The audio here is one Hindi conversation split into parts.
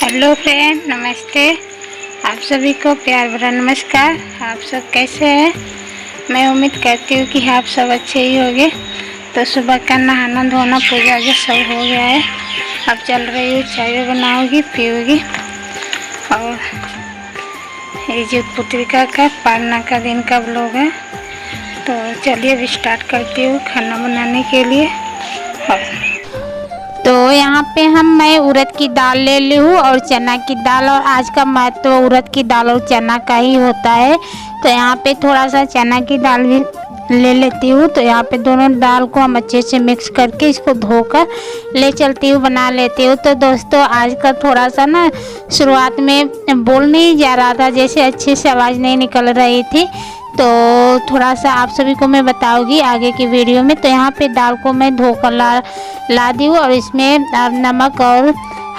हेलो फ्रेंड, नमस्ते। आप सभी को प्यार भरा नमस्कार। आप सब कैसे हैं? मैं उम्मीद करती हूँ कि आप सब अच्छे ही होंगे। तो सुबह का नहाना धोना पूजा वूजा सब हो गया है। अब चल रही हूँ, चाय बनाऊँगी, पीऊँगी। और ये जो पुत्रिका का पालना का दिन का व्लॉग है, तो चलिए अब स्टार्ट करती हूँ खाना बनाने के लिए। तो यहाँ पे मैं उड़द की दाल ले ली हूँ और चना की दाल, और आज का महत्व उड़द की दाल और चना का ही होता है। तो यहाँ पे थोड़ा सा चना की दाल भी ले लेती हूँ। तो यहाँ पे दोनों दाल को हम अच्छे से मिक्स करके इसको धोकर ले चलती हूँ, बना लेती हूँ। तो दोस्तों, आज का थोड़ा सा ना शुरुआत में बोल नहीं जा रहा था, जैसे अच्छे से आवाज़ नहीं निकल रही थी, तो थोड़ा सा आप सभी को मैं बताऊंगी आगे की वीडियो में। तो यहाँ पे दाल को मैं धोकर ला दी हूँ और इसमें नमक और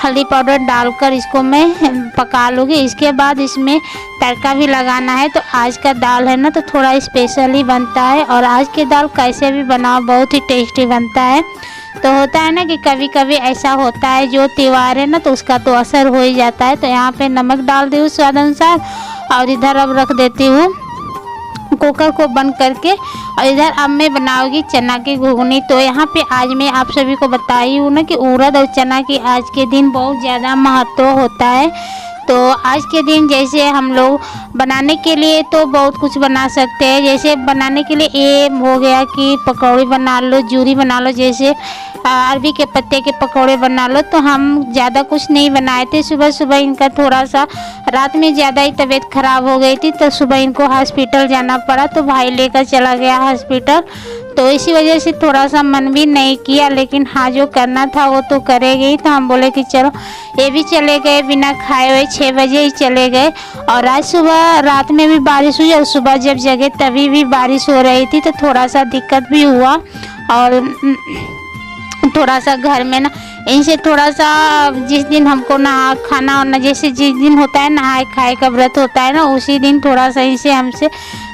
हल्दी पाउडर डालकर इसको मैं पका लूँगी। इसके बाद इसमें तड़का भी लगाना है। तो आज का दाल है ना, तो थोड़ा स्पेशल ही बनता है, और आज के दाल कैसे भी बनाओ बहुत ही टेस्टी बनता है। तो होता है ना कि कभी कभी ऐसा होता है, जो त्यौहार है ना तो उसका तो असर हो ही जाता है। तो यहाँ पे नमक डाल दी हूँ स्वाद अनुसार, और इधर अब रख देती हूँ कुकर को बंद करके। और इधर अब मैं बनाऊंगी चना की घुगनी। तो यहाँ पे आज मैं आप सभी को बताई हूँ ना कि उड़द और चना की आज के दिन बहुत ज़्यादा महत्व होता है। तो आज के दिन जैसे हम लोग बनाने के लिए तो बहुत कुछ बना सकते हैं। जैसे बनाने के लिए ये हो गया कि पकौड़ी बना लो, जूरी बना लो, जैसे अरबी के पत्ते के पकौड़े बना लो। तो हम ज़्यादा कुछ नहीं बनाए थे सुबह सुबह। इनका थोड़ा सा रात में ज़्यादा ही तबीयत ख़राब हो गई थी, तो सुबह इनको हॉस्पिटल जाना पड़ा। तो भाई लेकर चला गया हॉस्पिटल, तो इसी वजह से थोड़ा सा मन भी नहीं किया, लेकिन हाँ जो करना था वो तो करेंगे। तो हम बोले कि चलो, ये भी चले गए बिना खाए हुए, 6 बजे ही चले गए। और आज सुबह रात में भी बारिश हुई, और सुबह जब जगे तभी भी बारिश हो रही थी, तो थोड़ा सा दिक्कत भी हुआ। और थोड़ा सा घर में ना इनसे थोड़ा सा, जिस दिन हमको नहा खाना वाना, जैसे जिस दिन होता है नहाए खाए का व्रत होता है ना, उसी दिन थोड़ा सा इनसे हमसे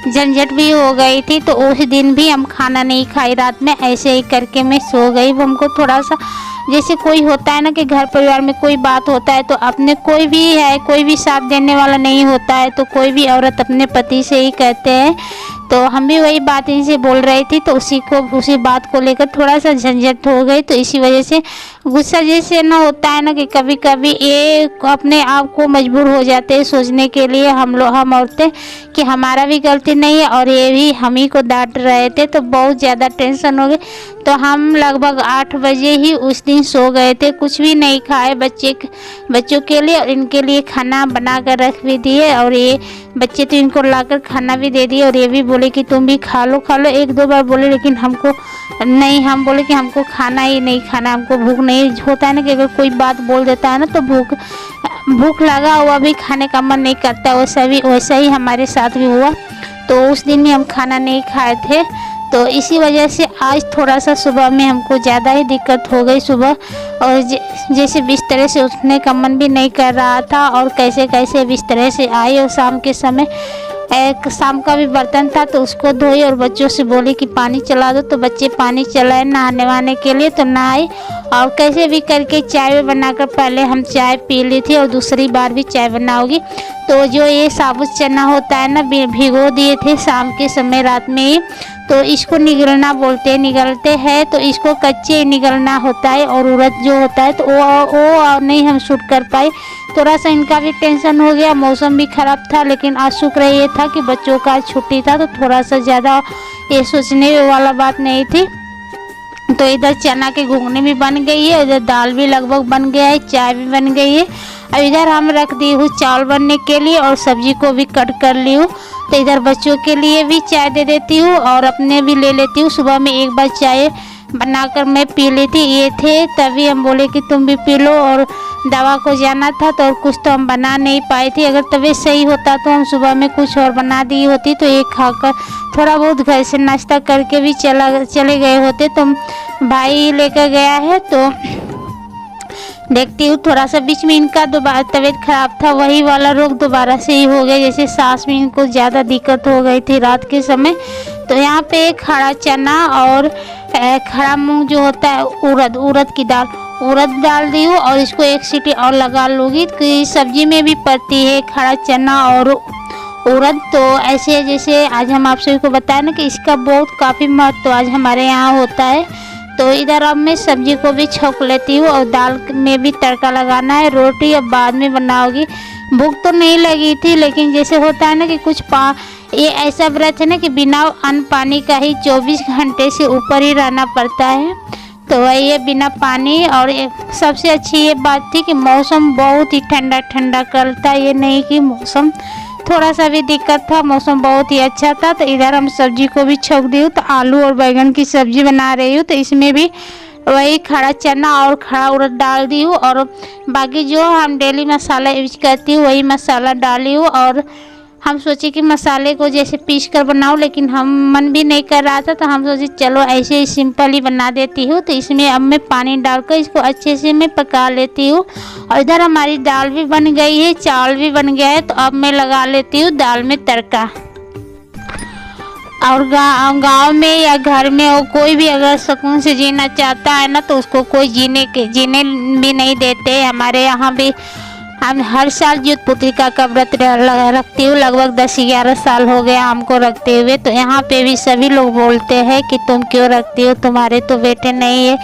झंझट भी हो गई थी। तो उस दिन भी हम खाना नहीं खाई, रात में ऐसे ही करके मैं सो गई। वो हमको थोड़ा सा, जैसे कोई होता है ना कि घर परिवार में कोई बात होता है, तो अपने कोई भी है, कोई भी साथ देने वाला नहीं होता है, तो कोई भी औरत अपने पति से ही कहते हैं। तो हम भी वही बात इनसे बोल रही थी, तो उसी बात को लेकर थोड़ा सा झंझट हो गई। तो इसी वजह से गुस्सा जैसे ना होता है ना कि कभी कभी ये अपने आप को मजबूर हो जाते हैं सोचने के लिए, हम औरतें, कि हमारा भी गलती नहीं है और ये भी हम ही को डांट रहे थे। तो बहुत ज़्यादा टेंशन हो गई। तो हम लगभग 8 बजे ही उस दिन सो गए थे, कुछ भी नहीं खाए बच्चों के लिए, और इनके लिए खाना बना कर रख भी दिए। और ये बच्चे तो इनको लाकर खाना भी दे दिए, और ये भी बोले कि तुम भी खा लो। 1-2 बार बोले, लेकिन हमको नहीं, हम बोले कि हमको खाना ही नहीं खाना, हमको भूख नहीं होता है ना, कि अगर कोई बात बोल देता है ना तो भूख लगा हुआ भी खाने का मन नहीं करता। वैसा ही हमारे साथ भी हुआ। तो उस दिन भी हम खाना नहीं खाए थे। तो इसी वजह से आज थोड़ा सा सुबह में हमको ज़्यादा ही दिक्कत हो गई सुबह, और जैसे बिस्तर से उठने का मन भी नहीं कर रहा था, और कैसे कैसे बिस्तर से आई। और शाम के समय शाम का भी बर्तन था, तो उसको धोई और बच्चों से बोली कि पानी चला दो। तो बच्चे पानी चलाए नहाने वहाने के लिए, तो नहाए, और कैसे भी करके चाय बनाकर पहले हम चाय पी ली थी, और दूसरी बार भी चाय बनाऊंगी। तो जो ये साबुत चना होता है ना, भिगो दिए थे शाम के समय रात में ही, तो इसको निगलना बोलते हैं, निगलते हैं। तो इसको कच्चे निगलना होता है, और उड़द जो होता है तो वो नहीं हम शूट कर पाए। थोड़ा सा इनका भी टेंशन हो गया, मौसम भी ख़राब था, लेकिन आज शुक्र ये था कि बच्चों का छुट्टी था, तो थोड़ा सा ज़्यादा ये सोचने वाला बात नहीं थी। तो इधर चना की घुगनी भी बन गई है, इधर दाल भी लगभग बन गया है, चाय भी बन गई है। और इधर हम रख दी हूँ चावल बनने के लिए, और सब्जी को भी कट कर ली हूँ। तो इधर बच्चों के लिए भी चाय दे देती हूँ, और अपने भी ले लेती हूँ। सुबह में एक बार चाय बनाकर मैं पी लेती, ये थे तभी हम बोले कि तुम भी पी लो। और दवा को जाना था, तो और कुछ तो हम बना नहीं पाए थे। अगर तबीयत सही होता तो हम सुबह में कुछ और बना दी होती, तो ये खाकर थोड़ा बहुत घर से नाश्ता करके भी चले गए होते। तो भाई लेकर गया है, तो देखती हूँ थोड़ा सा बीच में इनका दोबारा तबीयत खराब था, वही वाला रोग दोबारा से ही हो गया। जैसे सांस में इनको ज़्यादा दिक्कत हो गई थी रात के समय। तो यहाँ पे खड़ा चना और खड़ा मूंग जो होता है, उड़द की दाल, उड़द डाल दी हूँ और इसको एक सीटी और लगा लूँगी। कि सब्जी में भी पड़ती है खड़ा चना और उड़द। तो ऐसे जैसे आज हम आप सभी को बताया ना कि इसका बहुत काफ़ी महत्व आज हमारे यहाँ होता है। तो इधर अब मैं सब्जी को भी छौंक लेती हूँ और दाल में भी तड़का लगाना है। रोटी अब बाद में बनाओगी। भूख तो नहीं लगी थी, लेकिन जैसे होता है ना कि ये ऐसा व्रत है ना कि बिना अन्न पानी का ही 24 घंटे से ऊपर ही रहना पड़ता है। तो वही है बिना पानी। और सबसे अच्छी ये बात थी कि मौसम बहुत ही ठंडा ठंडा कल था, ये नहीं कि मौसम थोड़ा सा भी दिक्कत था, मौसम बहुत ही अच्छा था। तो इधर हम सब्जी को भी छौंक दी हूँ। तो आलू और बैंगन की सब्जी बना रही हूँ। तो इसमें भी वही खड़ा चना और खड़ा उड़द डाल दी हूँ और बाकी जो हम डेली मसाला यूज करती हूँ वही मसाला डाली हूँ। और हम सोचे कि मसाले को जैसे पीस कर बनाऊँ, लेकिन हम मन भी नहीं कर रहा था, तो हम सोचे चलो ऐसे ही सिंपल ही बना देती हूँ। तो इसमें अब मैं पानी डालकर इसको अच्छे से मैं पका लेती हूँ। और इधर हमारी दाल भी बन गई है, चावल भी बन गया है। तो अब मैं लगा लेती हूँ दाल में तड़का। और गांव में या घर में हो कोई भी अगर सुकून से जीना चाहता है ना, तो उसको कोई जीने भी नहीं देते। हमारे यहाँ भी हम हर साल जुट पुत्रिका का व्रत रखती हूँ। लगभग 10-11 साल हो गया हमको रखते हुए। तो यहाँ पे भी सभी लोग बोलते हैं कि तुम क्यों रखती हो, तुम्हारे तो बेटे नहीं है।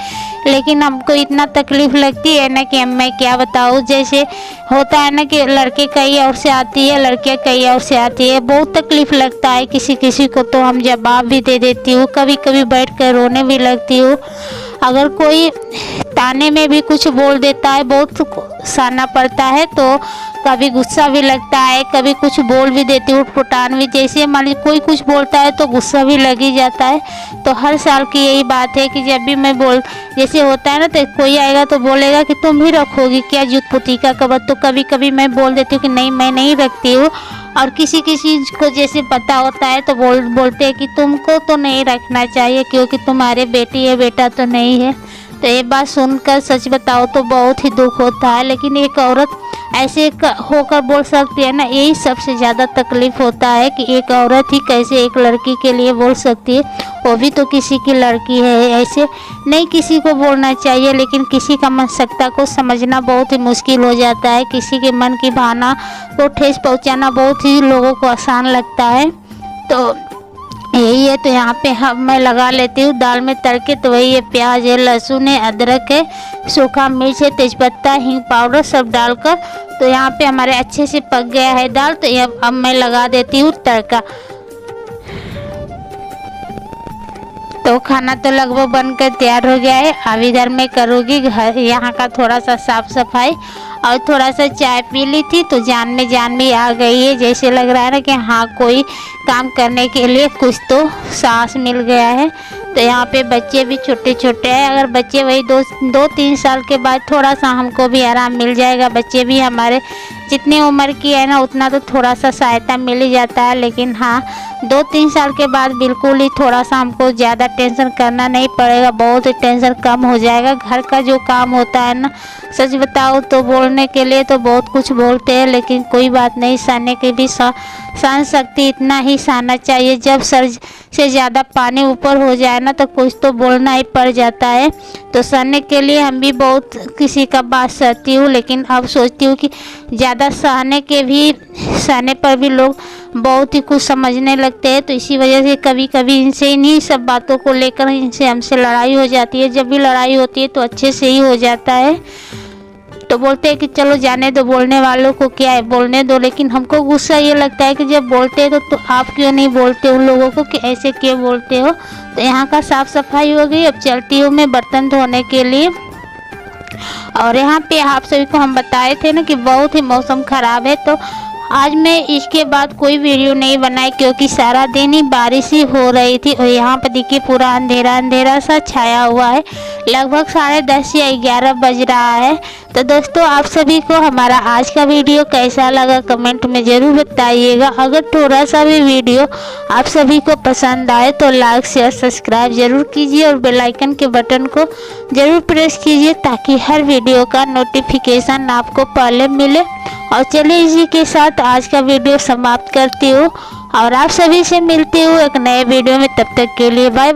लेकिन हमको इतना तकलीफ़ लगती है ना कि मैं क्या बताऊँ। जैसे होता है ना कि लड़के कई और से आती है, लड़कियाँ कई और से आती है, बहुत तकलीफ़ लगता है किसी किसी को। तो हम जवाब भी दे देती हूँ, कभी कभी बैठ कर रोने भी लगती हूँ। अगर कोई ताने में भी कुछ बोल देता है, बहुत सहना पड़ता है। तो कभी गुस्सा भी लगता है, कभी कुछ बोल भी देती हूँ उठपुटान भी। जैसे मान लीजिए कोई कुछ बोलता है तो गुस्सा भी लग ही जाता है। तो हर साल की यही बात है कि जब भी मैं जैसे होता है ना, तो कोई आएगा तो बोलेगा कि तुम ही रखोगी क्या जुट पुत्रिका का व्रत। तो कभी कभी मैं बोल देती हूँ कि नहीं, मैं नहीं रखती हूँ। और किसी किसी को जैसे पता होता है तो बोलते हैं कि तुमको तो नहीं रखना चाहिए क्योंकि तुम्हारे बेटी है, बेटा तो नहीं है। तो ये बात सुनकर सच बताओ तो बहुत ही दुख होता है। लेकिन एक औरत ऐसे होकर बोल सकती है ना, यही सबसे ज़्यादा तकलीफ़ होता है कि एक औरत ही कैसे एक लड़की के लिए बोल सकती है, वो भी तो किसी की लड़की है। ऐसे नहीं किसी को बोलना चाहिए, लेकिन किसी का मानसिकता को समझना बहुत ही मुश्किल हो जाता है। किसी के मन की भावना को ठेस पहुंचाना बहुत ही लोगों को आसान लगता है। तो यही है। तो यहाँ पे मैं लगा लेती हूँ दाल में तड़के। तो वही है, प्याज है, लहसुन है, अदरक है, सूखा मिर्च है, तेज़पत्ता, हींग पाउडर सब डालकर। तो यहाँ पे हमारे अच्छे से पक गया है दाल। तो ये अब मैं लगा देती हूँ तड़का। तो खाना तो लगभग बनकर तैयार हो गया है। अब इधर मैं करूँगी घर यहाँ का थोड़ा सा साफ़ सफाई। और थोड़ा सा चाय पी ली थी तो जान में जान भी आ गई है। जैसे लग रहा है ना कि हाँ कोई काम करने के लिए कुछ तो सांस मिल गया है। तो यहाँ पे बच्चे भी छोटे छोटे हैं। अगर बच्चे वही 2-3 साल के बाद थोड़ा सा हमको भी आराम मिल जाएगा। बच्चे भी हमारे जितनी उम्र की है ना उतना तो थोड़ा सा सहायता मिल ही जाता है। लेकिन हाँ 2-3 साल के बाद बिल्कुल ही थोड़ा सा हमको ज़्यादा टेंशन करना नहीं पड़ेगा, बहुत ही टेंशन कम हो जाएगा। घर का जो काम होता है ना, सच बताओ तो बोलने के लिए तो बहुत कुछ बोलते हैं, लेकिन कोई बात नहीं, सहने की भी सहन शक्ति इतना ही सहना चाहिए। जब सर से ज़्यादा पानी ऊपर हो जाए ना तो कुछ तो बोलना ही पड़ जाता है। तो सहने के लिए हम भी बहुत किसी का बात सहती हूँ, लेकिन अब सोचती हूँ कि ज़्यादा सहने पर भी लोग बहुत ही कुछ समझने लगते हैं। तो इसी वजह से कभी कभी इनसे इन्हीं सब बातों को लेकर इनसे हमसे लड़ाई हो जाती है। जब भी लड़ाई होती है तो अच्छे से ही हो जाता है। तो बोलते हैं कि चलो जाने दो, बोलने वालों को क्या है, बोलने दो। लेकिन हमको गुस्सा ये लगता है कि जब बोलते हैं तो आप क्यों नहीं बोलते उन लोगों को कि ऐसे क्यों बोलते हो। तो यहाँ का साफ़ सफाई हो गई। अब चलती हूँ मैं बर्तन धोने के लिए। और यहाँ पे आप सभी को हम बताए थे ना कि बहुत ही मौसम ख़राब है। तो आज मैं इसके बाद कोई वीडियो नहीं बनाई क्योंकि सारा दिन ही बारिश ही हो रही थी। और यहाँ पर देखिए पूरा अंधेरा अंधेरा सा छाया हुआ है। लगभग 10:30 या 11 बज रहा है। तो दोस्तों आप सभी को हमारा आज का वीडियो कैसा लगा कमेंट में ज़रूर बताइएगा। अगर थोड़ा सा भी वीडियो आप सभी को पसंद आए तो लाइक शेयर सब्सक्राइब ज़रूर कीजिए और बेल आइकन के बटन को ज़रूर प्रेस कीजिए ताकि हर वीडियो का नोटिफिकेशन आपको पहले मिले। और चलिए इसी के साथ आज का वीडियो समाप्त करती हूँ और आप सभी से मिलती हूँ एक नए वीडियो में। तब तक के लिए बाय।